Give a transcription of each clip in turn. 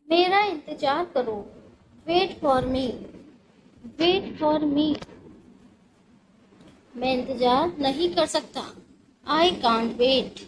मेरा इंतजार करो। Wait for me. Wait for me. मैं इंतजार नहीं कर सकता। I can't wait.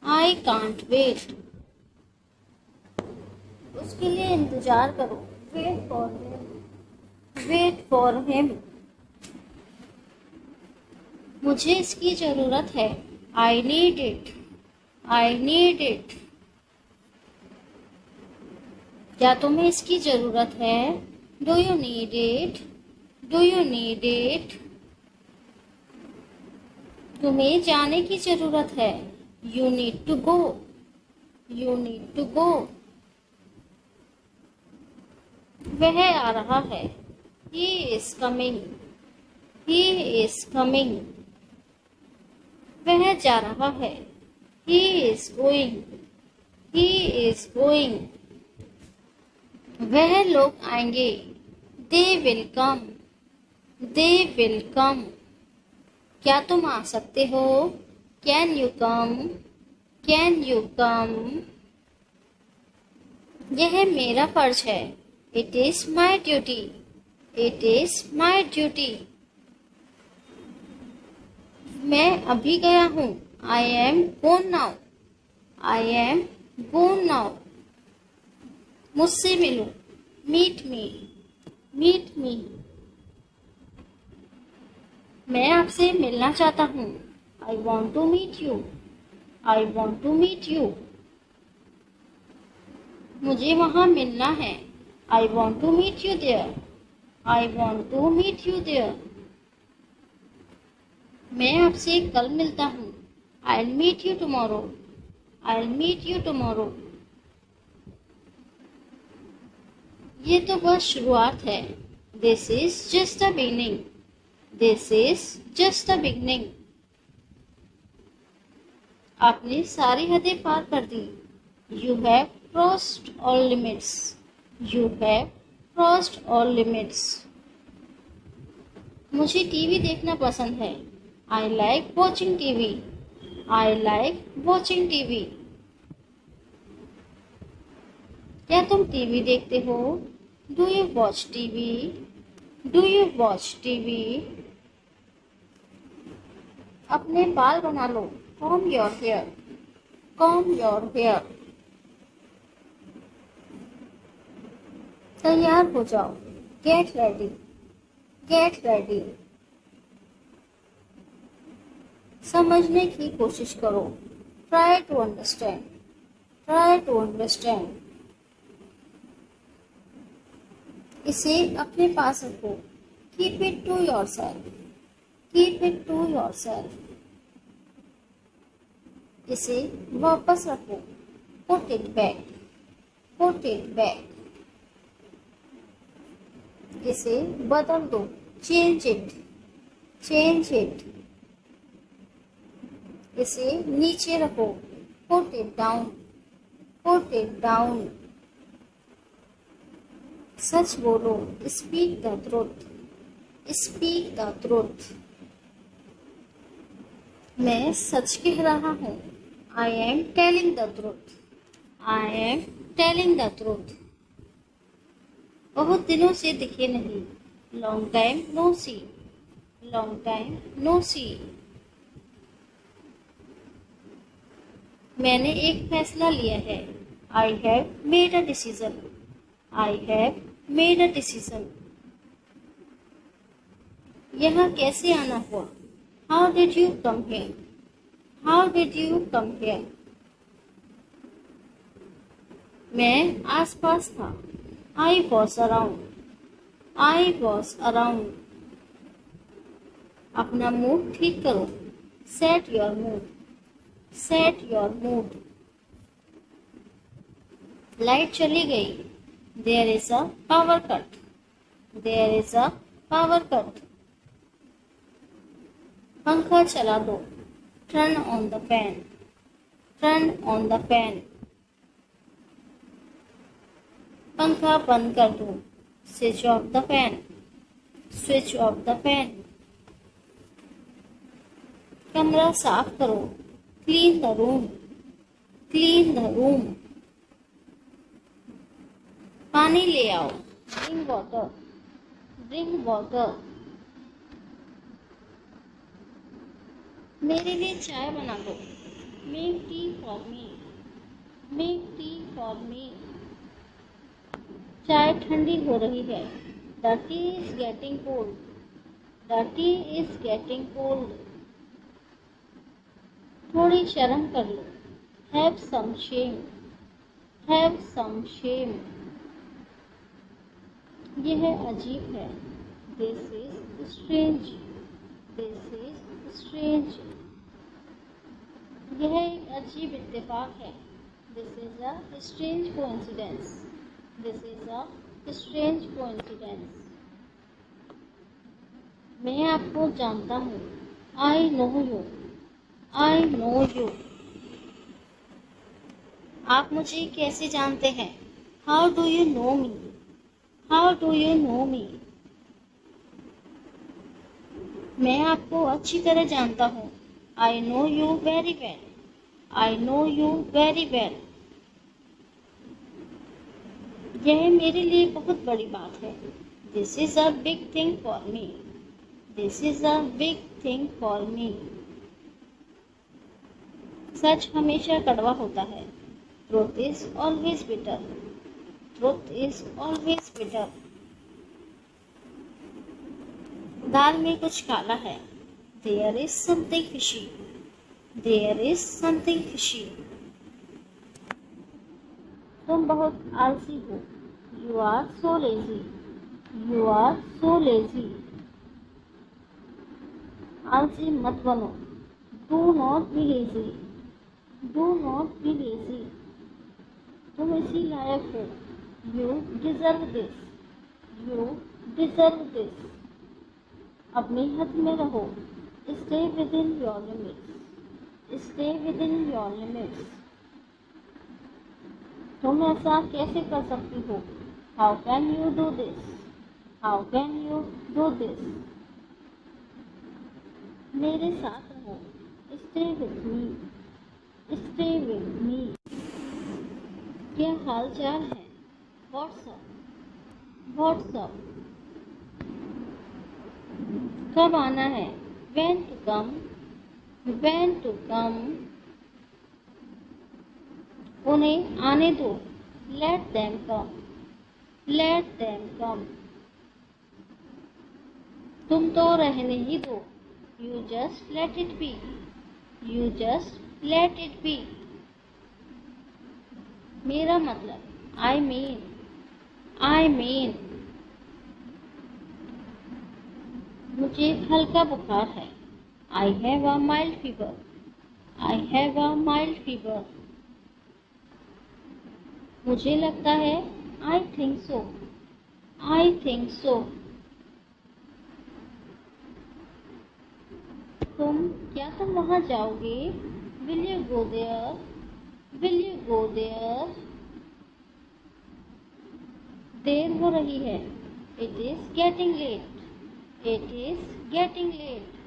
I can't wait. उसके लिए इंतजार करो। Wait for him. Wait for him. मुझे इसकी ज़रूरत है। I need it. I need it. क्या तुम्हें इसकी ज़रूरत है? Do you need it? Do you need it? तुम्हें जाने की ज़रूरत है। You need to go. You need to go. वह आ रहा है। He is coming. He is coming. वह जा रहा है। He is going. He is going. वह लोग आएंगे। They will come. They will come. क्या तुम आ सकते हो? Can you come? Can you come? यह मेरा फर्ज है। It is my duty. It is my duty. मैं अभी गया हूँ। I am gone now. I am gone now. मुझसे मिलो। Meet me. Meet me. मैं आपसे मिलना चाहता हूँ। I want to meet you. I want to meet you. मुझे वहाँ मिलना है। I want to meet you there. I want to meet you there. मैं आपसे कल मिलता हूँ। I will meet you tomorrow. I will meet you tomorrow. ये तो बस शुरुआत है। This is just the beginning. This is just the beginning. आपने सारी हदें पार कर दी। You have crossed all limits. You have crossed all limits. मुझे टीवी देखना पसंद है। I like watching TV. I like watching TV. क्या तुम टीवी देखते हो? Do you watch TV? Do you watch TV? अपने बाल बना लो। Comb your hair. Comb your hair. तैयार हो जाओ। Get ready. Get ready. समझने की कोशिश करो। Try to understand. Try to understand. इसे अपने पास रखो। Keep it to yourself. Keep it to your self. इसे वापस रखो। Put it back. Put it back. इसे बदल दो। Change it. Change it. इसे नीचे रखो। Put it down. Put it down. सच बोलो। Speak the truth. Speak the truth. मैं सच कह रहा हूँ। I am telling the truth. I am telling the truth. बहुत दिनों से दिखे नहीं। Long time no see. Long time no see. मैंने एक फैसला लिया है। I have made a decision. I have made a decision. यहाँ कैसे आना हुआ? How did you come here? How did you come here? मैं आसपास था। I was around. I was around. अपना मूड ठीक करो। Set your mood. Set your mood. Light चली गई। There is a power cut. There is a power cut. पंखा चला दो। Turn on the fan. Turn on the fan. पंखा बंद कर दो। Switch off the fan. Switch off the fan. कमरा साफ करो। Clean the room. Clean the room. पानी ले आओ, ड्रिंक वाटर, ड्रिंक वाटर। मेरे लिए चाय बना दो, make tea for me, make tea for me. चाय ठंडी हो रही है, the tea is getting cold, the tea is getting cold. थोड़ी शर्म कर लो, have some shame, have some shame. यह अजीब है, this is strange, this is strange. यह एक अजीब इत्तेफाक है, this is a strange coincidence, this is a strange coincidence. मैं आपको जानता हूँ, I know you, I know you. आप मुझे कैसे जानते हैं, how do you know me, how do you know me. मैं आपको अच्छी तरह जानता हूँ, I know you very well, I know you very well. यह मेरे लिए बहुत बड़ी बात है, this is a big thing for me, this is a big thing for me. सच हमेशा कड़वा होता है, truth is always bitter, truth is always bitter. दाल में कुछ काला है, there is something fishy, there is something fishy. तुम बहुत आलसी हो, you are so lazy, you are so lazy. आलसी मत बनो, do not be lazy, do not be lazy. तुम इसी लायक हो, you deserve this, you deserve this. अपनी हद में रहो, stay within your limits, stay within your limits. तुम ऐसा कैसे कर सकती हो, how can you do this, how can you do this. मेरे साथ रहो, stay with me, stay with me. क्या हाल चाल है, व्हाट्सअप, व्हाट्सअप। कब आना है, when to come, when to come। उन्हें आने दो, let them come, let them come। तुम तो रहने ही दो, you just let it be, you just let it be। मेरा मतलब, I mean, I mean। मुझे हल्का बुखार है, I have a mild fever, I have a mild fever। मुझे लगता है, I think so, I think so। क्या तुम वहाँ जाओगे, will you go there, will you go there। देर हो रही है, it is getting late, it is getting late।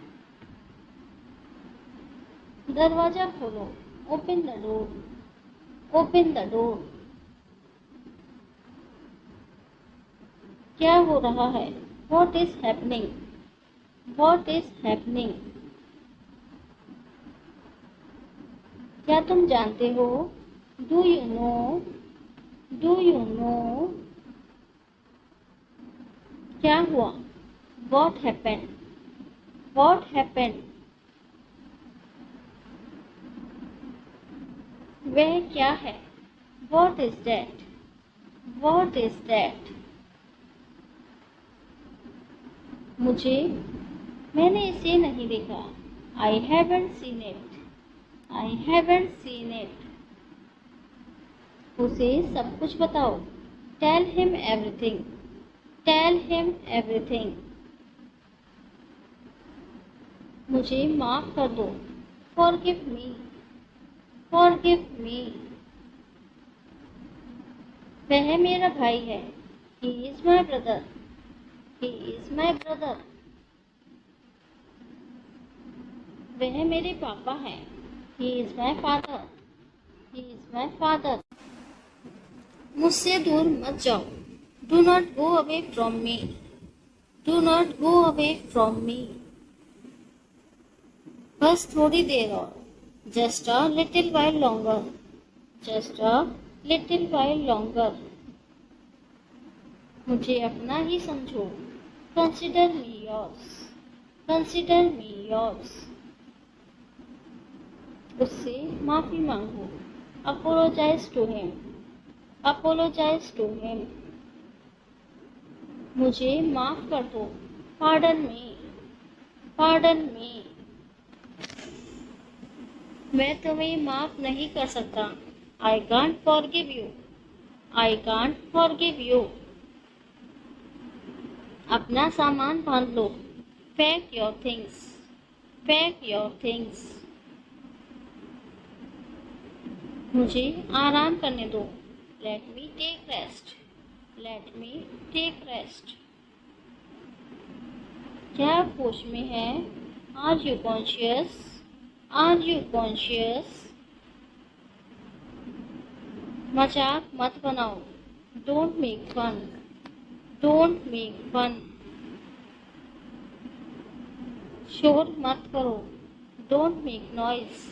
दरवाजा खोलो, open the door, open the door। क्या हो रहा है, what is happening, what is happening। क्या तुम जानते हो, do you know, do you know। क्या हुआ, what happened, what happened। वह क्या है, what is that, what is that। मैंने इसे नहीं देखा, I haven't seen it, I haven't seen it। उसे सब कुछ बताओ, tell him everything, tell him everything। मुझे माफ कर दो, forgive me, forgive me। वह मेरा भाई है, he is my brother, he is my brother। वह मेरे पापा हैं, he is my father, he is my father। मुझसे दूर मत जाओ। Do not go away from me. Do not go away from me. बस थोड़ी देर और। Just a little while longer. Just a little while longer. मुझे अपना ही समझो। Consider me yours. Consider me yours. उससे माफी मांगो। Apologise to him. Apologise to him. मुझे माफ कर दो। Pardon me. Pardon me. मैं तुम्हें माफ नहीं कर सकता। I can't forgive you. I can't forgive you. अपना सामान बांध लो। Pack your things. Pack your things. मुझे आराम करने दो। Let me take rest. Let me take rest. क्या आप होश में है? Are you conscious? Are you conscious? मजाक मत बनाओ। Don't make fun. Don't make fun. शोर मत करो। Don't make noise.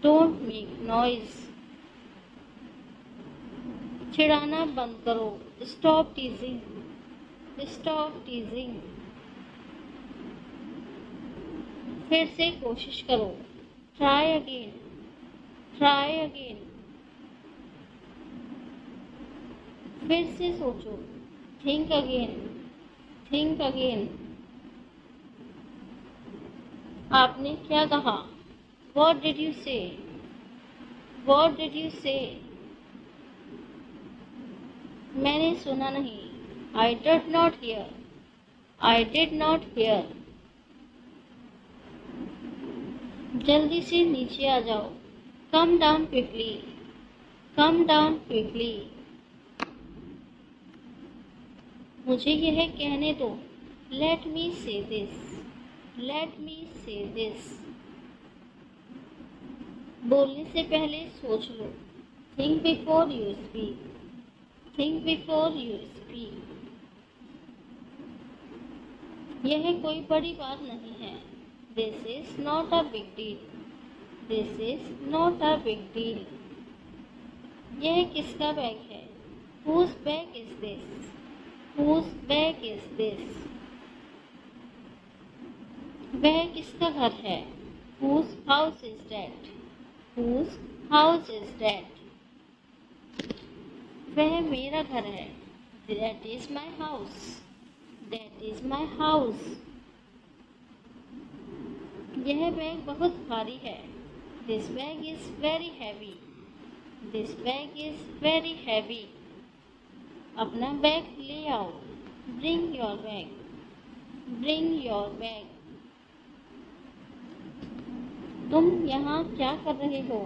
Don't make noise. चिढ़ाना बंद करो। Stop teasing. Stop teasing. फिर से कोशिश करो। Try again. Try again. फिर से सोचो। Think again. Think again. आपने क्या कहा? What did you say? What did you say? मैंने सुना नहीं। I did not hear. I did not hear. जल्दी से नीचे आ जाओ। Come down quickly. Come down quickly. मुझे यह कहने दो। Let me say this. Let me say this. बोलने से पहले सोच लो। Think before you speak. Think before you speak. यह कोई बड़ी बात नहीं है। This is not a big deal. This is not a big deal. यह किसका बैग है? Whose bag is this? Whose bag is this? वह किसका घर है? Whose house is that? Whose house is that? वह मेरा घर है। That is my house. That is my house. यह बैग बहुत भारी है। This bag is very heavy. This bag is very heavy. अपना बैग ले आओ। Bring your bag. Bring your bag. तुम यहाँ क्या कर रहे हो?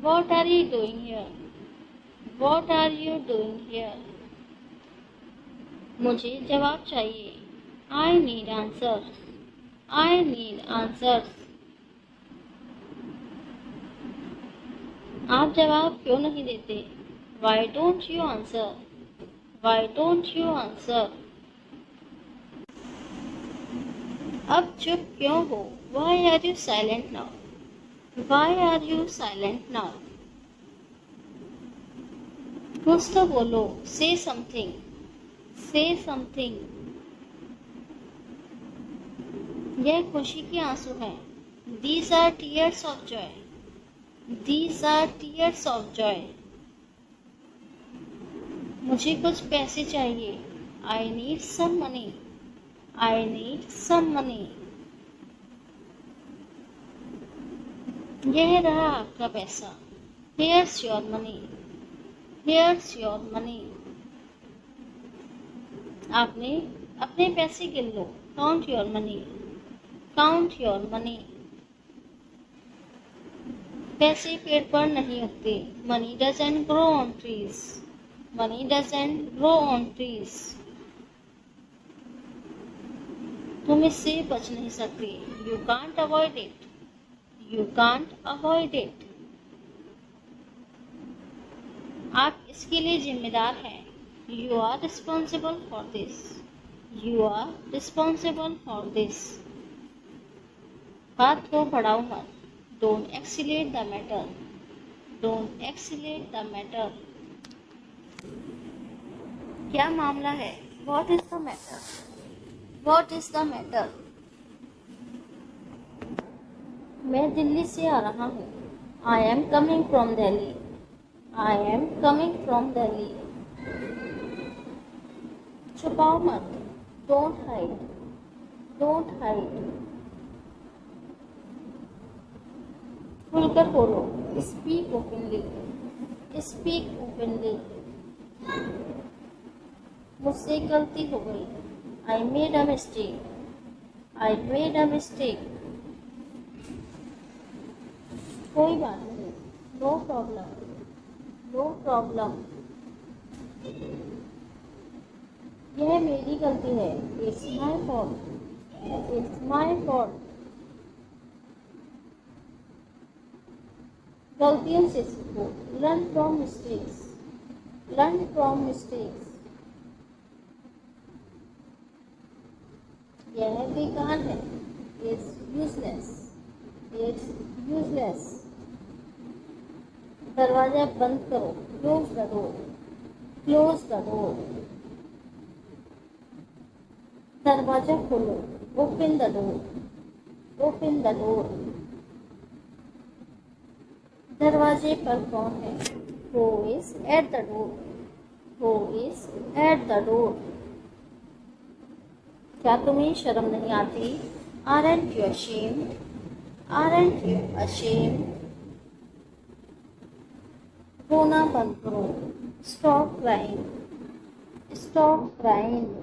What are you doing here? What are you doing here? मुझे जवाब चाहिए। I need answers. I need answers. आप जवाब क्यों नहीं देते? Why don't you answer? Why don't you answer? अब चुप क्यों हो? Why are you silent now? Why are you silent now? कुछ तो बोलो। Say something. Say something. यह खुशी के आंसू हैं। These are tears of joy. These are tears of joy. मुझे कुछ पैसे चाहिए। I need some money. I need some money. यह रहा आपका पैसा। Here's your money. Here's your money. आपने अपने पैसे गिन लो। Count your money. Count your money. पैसे पेड़ पर नहीं उगते। Money doesn't grow on trees. Money doesn't grow on trees. तुम इससे बच नहीं सकते। You can't avoid it. You can't avoid it. आप इसके लिए जिम्मेदार हैं। You are responsible for this. You are responsible for this. बात को बढ़ाओ मत। Don't escalate the matter. Don't escalate the matter. क्या मामला है? What is the matter? What is the matter? मैं दिल्ली से आ रहा हूँ। I am coming from Delhi. I am coming from Delhi. छुपाओ मत। Don't hide. Don't hide. खुलकर बोलो। Speak openly. Speak openly. मुझसे गलती हो गई। आई made a mistake. I made a mistake. कोई बात नहीं। No problem. No problem. यह मेरी गलती है। It's my fault. It's my fault. गलतियों से सीखो। Learn from mistakes. Learn from mistakes. यह बेकार है। It's useless. It's useless. दरवाजा बंद करो। Close the door. Close the door. दरवाजा खोलो। Open the door. Open the door. दरवाजे पर कौन है? Who is at the door? Who is at the door? क्या तुम्हें शर्म नहीं आती? Aren't you ashamed? Aren't you ashamed? रोना बंद करो। Stop crying. Stop crying.